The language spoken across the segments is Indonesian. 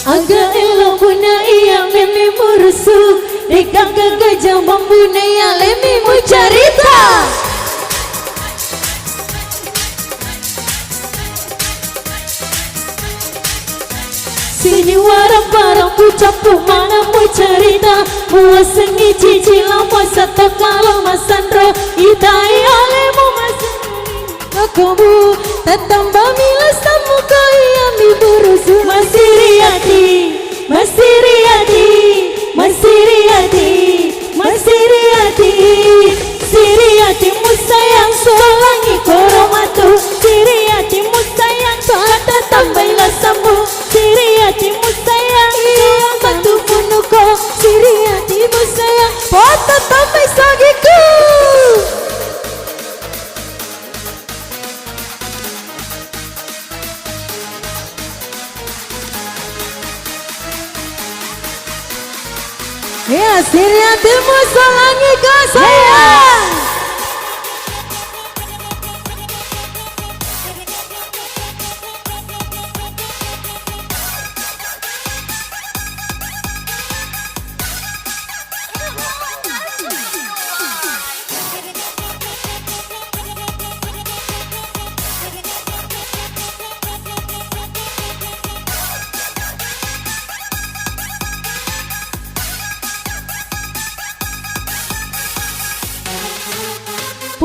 Agak elok puna iya lemi murusu Dekang gagajah bambuna iya lemi mu carita Sini warang barang ku capu mana mu carita Muasengi cicilang satu kalau masandro Itai alemu kamu tetambah milas tamu kaya mi burusu Masiriati, Masiriati, Masiriati, Masiriati, Siriati musayang solangi koromatu Siriati musayang soalnya tambahlah sambu Siriati musayang iya batu punuko Siriati musayang foto tambah sagiku Ya, Siriati musalangi ke saya.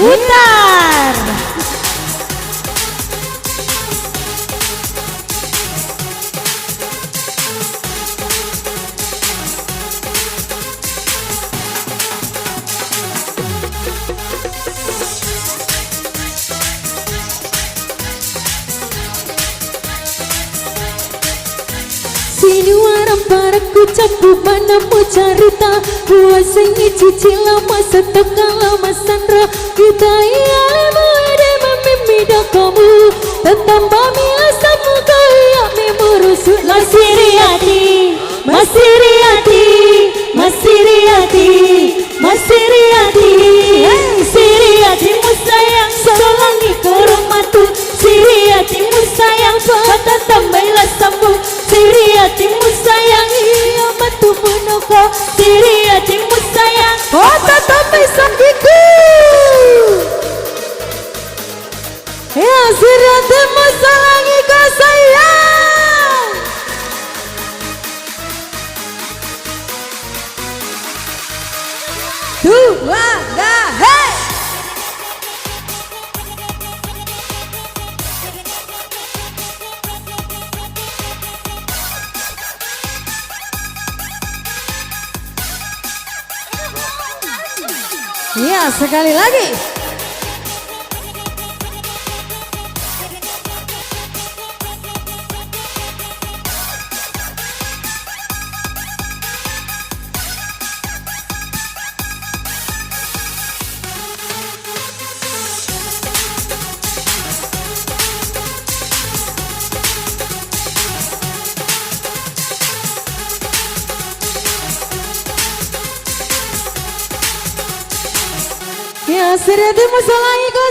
Putar. Sini warang paraku capu mana mau carita Puasengi cicilang masa tekala masandra Kita iya lemu ede memimida kamu Tetambah milasamu kaya memurusu Masiriati, Masiriati, Masiriati, Masiriati Siriati musayang solangi koromatu Siriati musayang fata tambahlah sambu Siriati musayang iya batu punoko Siriati musayang fata tambah sagiku Ya Siriati musalangi ke saya Dua, dah, hey Ya, sekali lagi. Ya, Siriati musalangi kau